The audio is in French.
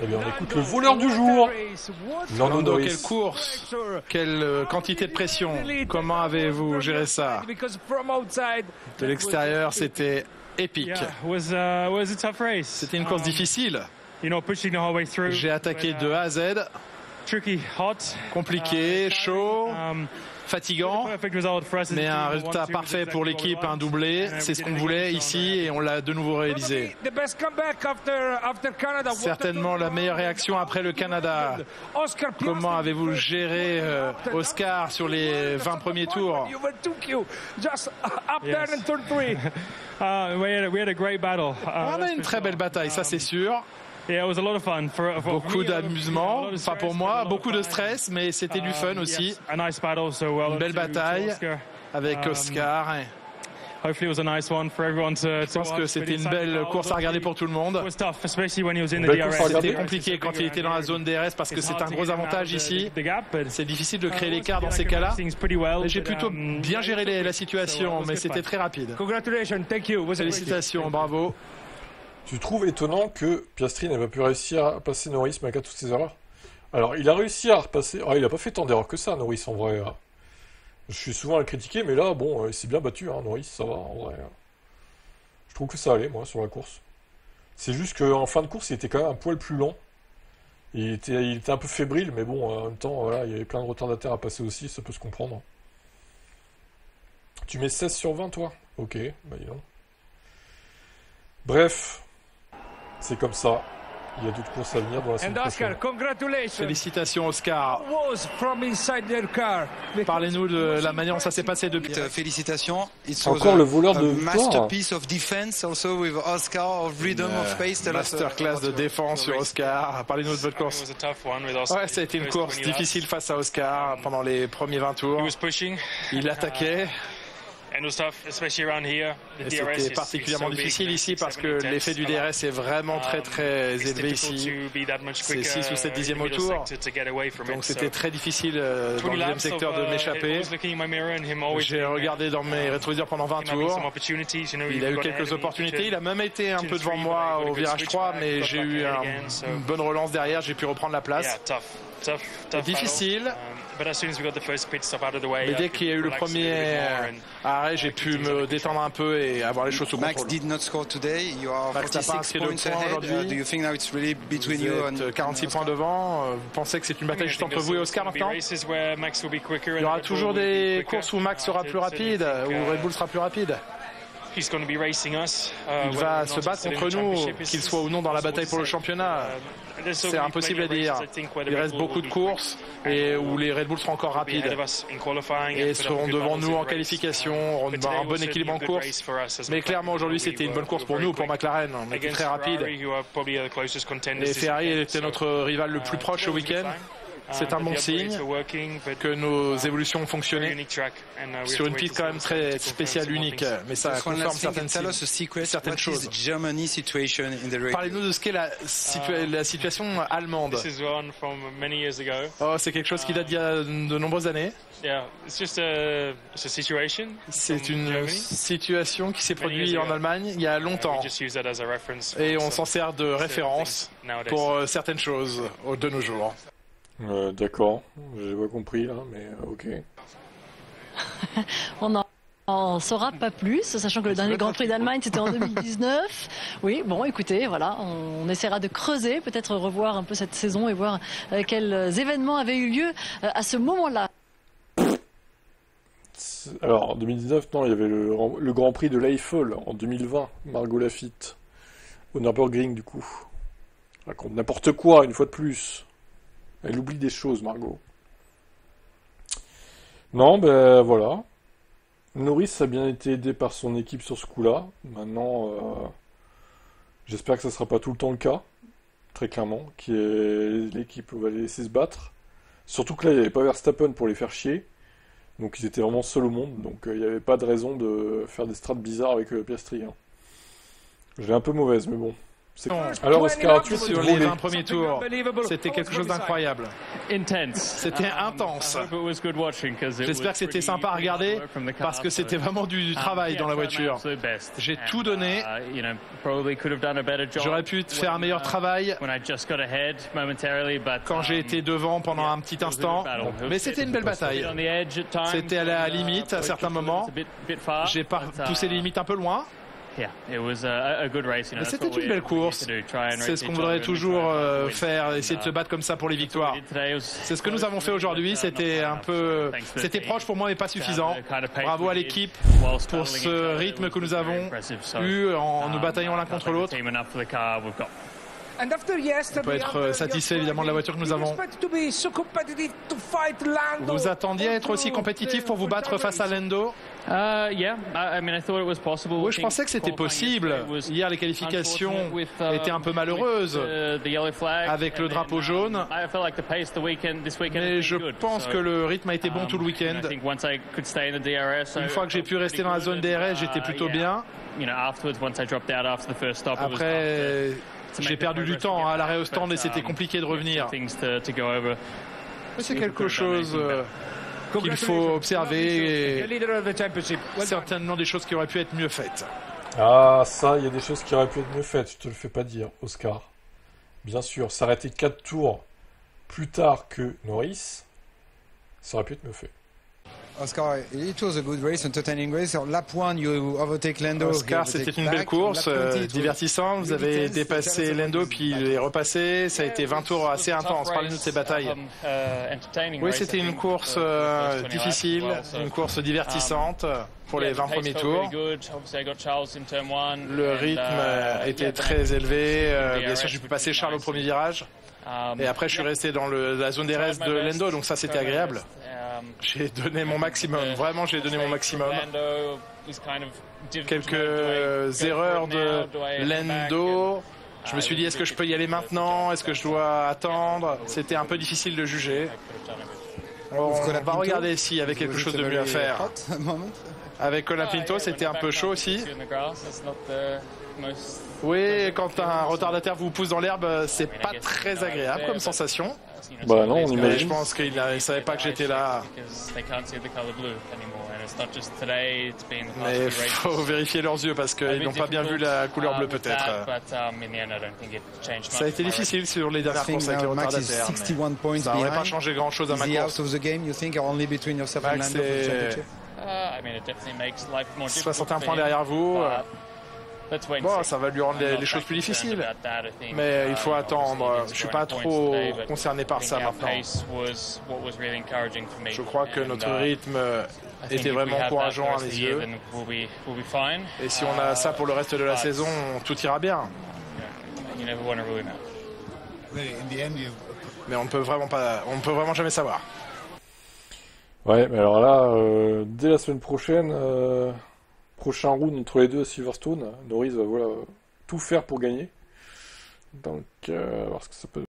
Eh bien, on écoute le voleur du jour. Lando Lando, Norris. quelle course, quelle quantité de pression. Comment avez-vous géré ça? De l'extérieur, c'était épique. C'était une course difficile. J'ai attaqué de A à Z, compliqué, chaud, fatigant, mais un résultat parfait pour l'équipe, un doublé. C'est ce qu'on voulait ici et on l'a de nouveau réalisé. Certainement la meilleure réaction après le Canada. Comment avez-vous géré Oscar sur les 20 premiers tours? On a On a une très belle bataille, ça c'est sûr. Beaucoup d'amusement, enfin pour moi, beaucoup de stress, mais c'était du fun aussi. Une belle bataille avec Oscar. Je pense que c'était une belle course à regarder pour tout le monde. C'était compliqué quand il était dans la zone DRS parce que c'est un gros avantage ici. C'est difficile de créer l'écart dans ces cas-là. Mais j'ai plutôt bien géré la situation, mais c'était très rapide. Félicitations, bravo. Tu trouves étonnant que Piastri n'ait pas pu réussir à passer Norris malgré toutes ses erreurs? Alors, il a réussi à repasser... Ah, il a pas fait tant d'erreurs que ça, Norris, en vrai. Je suis souvent à le critiquer, mais là, bon, il s'est bien battu, hein, Norris, ça va, en vrai. Je trouve que ça allait, moi, sur la course. C'est juste qu'en fin de course, il était quand même un poil plus lent. Il était un peu fébrile, mais bon, en même temps, voilà, il y avait plein de retardataires à passer aussi, ça peut se comprendre. Tu mets 16 sur 20, toi? Ok, bah dis donc. Bref, c'est comme ça. Il y a d'autres courses à venir dans la semaine prochaine. Félicitations Oscar. Parlez-nous de la manière dont ça s'est passé depuis. Félicitations. Encore le voleur de victoire. Masterpiece of defense also with Oscar of rhythm of pace. Masterclass de défense sur Oscar. Parlez-nous de votre course. Ouais, ça a été une course difficile face à Oscar pendant les premiers 20 tours. Il attaquait. Et c'était particulièrement difficile ici parce que l'effet du DRS est vraiment très élevé ici. C'est 6 ou 7 dixièmes au tour. Donc c'était très difficile dans le deuxième secteur de m'échapper. J'ai regardé dans mes rétroviseurs pendant 20 tours. Il a eu quelques opportunités. Il a même été un peu devant moi au virage 3, mais j'ai eu une bonne relance derrière. J'ai pu reprendre la place. Difficile. Mais dès qu'il y a eu le premier arrêt, j'ai pu me détendre un peu et avoir les choses sous contrôle. Max n'a pas inscrit de points aujourd'hui. Vous êtes 46 points devant. Vous pensez que c'est une bataille juste entre vous et Oscar maintenant? Il y aura toujours des courses où Max sera plus rapide, où Red Bull sera plus rapide. Il va se battre contre nous, qu'il soit ou non dans la bataille pour le championnat. C'est impossible à dire. Il reste beaucoup de courses et où les Red Bull seront encore rapides et seront devant nous en qualification, auront un bon équilibre en course. Mais clairement aujourd'hui c'était une bonne course pour nous, pour McLaren. On était très rapide. Et Ferrari était notre rival le plus proche ce week-end. C'est un bon signe que nos évolutions ont fonctionné sur une piste quand même très spéciale, unique, mais ça confirme certaines choses. Parlez-nous de ce qu'est la situation allemande. Oh, c'est quelque chose qui date d'il y a de nombreuses années. C'est une situation qui s'est produite en Allemagne il y a longtemps et on s'en sert de référence pour certaines choses de nos jours. D'accord, j'ai pas compris là, mais ok. On n'en saura pas plus, sachant que le dernier Grand Prix d'Allemagne c'était en 2019. Oui, bon, écoutez, voilà, on essaiera de creuser, peut-être revoir un peu cette saison et voir quels événements avaient eu lieu à ce moment-là. Alors, en 2019, non, il y avait le Grand Prix de l'Eiffel en 2020, Margot Lafitte, au Nürburgring du coup. Elle raconte n'importe quoi, une fois de plus. Elle oublie des choses, Margot. Non, ben voilà. Norris a bien été aidé par son équipe sur ce coup-là. Maintenant, j'espère que ça ne sera pas tout le temps le cas. Très clairement. L'équipe va les laisser se battre. Surtout que là, il n'y avait pas Verstappen pour les faire chier. Donc ils étaient vraiment seuls au monde. Donc il n'y avait pas de raison de faire des strates bizarres avec Piastri. Hein. Je l'ai un peu mauvaise, mais bon. Alors Oscar, tu sur les 20 premiers tours, c'était quelque chose d'incroyable. C'était intense. J'espère que c'était sympa à regarder parce que c'était vraiment du travail dans la voiture. J'ai tout donné. J'aurais pu faire un meilleur travail quand j'ai été devant pendant un petit instant, mais c'était une belle bataille. C'était à la limite à certains moments. J'ai poussé les limites un peu loin. Mais c'était une belle course. C'est ce qu'on voudrait toujours faire, essayer de se battre comme ça pour les victoires. C'est ce que nous avons fait aujourd'hui. C'était proche pour moi, mais pas suffisant. Bravo à l'équipe pour ce rythme que nous avons eu en nous bataillant l'un contre l'autre. On peut être satisfait évidemment de la voiture que nous avons. Vous attendiez à être aussi compétitif pour vous battre face à Lando? Oui, je pensais que c'était possible. Hier, les qualifications étaient un peu malheureuses avec le drapeau jaune. Mais je pense que le rythme a été bon tout le week-end. Une fois que j'ai pu rester dans la zone DRS, j'étais plutôt bien. Après, j'ai perdu du temps à l'arrêt au stand et c'était compliqué de revenir. C'est quelque chose qu'il faut observer et certainement des choses qui auraient pu être mieux faites. Ah, ça, il y a des choses qui auraient pu être mieux faites, je te le fais pas dire, Oscar. Bien sûr, s'arrêter 4 tours plus tard que Norris, ça aurait pu être mieux fait. Oscar, it was a good race, entertaining race. Lap 1, you overtake Lando. Oscar, c'était une belle course, divertissante. Vous avez dépassé Lando, puis il est repassé. Ça a été 20 tours assez intenses. Parlez-nous de ces batailles. Oui, c'était une course difficile, une course divertissante pour les 20 premiers tours. Le rythme était très élevé. Bien sûr, j'ai pu passer Charles au premier virage. Et après, je suis resté dans la zone DRS de Lando, donc ça, c'était agréable. J'ai donné mon maximum, vraiment j'ai donné mon maximum. Quelques erreurs de Lando. Je me suis dit, est-ce que je peux y aller maintenant? Est-ce que je dois attendre? C'était un peu difficile de juger. On va regarder s'il y avait quelque chose de mieux à faire. Avec Colin Pinto, c'était un peu chaud aussi. Oui, quand un retardataire vous pousse dans l'herbe, c'est pas très agréable comme sensation. Bah non, on imagine. Je pense qu'il ne savait pas que j'étais là. Mais il faut vérifier leurs yeux parce qu'ils n'ont pas bien vu la couleur bleue peut-être. Ça a été difficile sur les dernières courses avec les retardataires. Ça n'aurait pas changé grand-chose à ma course. Max est 61 points derrière vous. Bon, ça va lui rendre les choses plus difficiles. Mais il faut attendre. Je ne suis pas trop concerné par ça maintenant. Je crois que notre rythme était vraiment encourageant à mes yeux. Et si on a ça pour le reste de la saison, tout ira bien. Mais on ne peut vraiment jamais savoir. Ouais, mais alors là, dès la semaine prochaine, prochain round entre les deux à Silverstone, Norris va tout faire pour gagner. Donc, voir ce que ça peut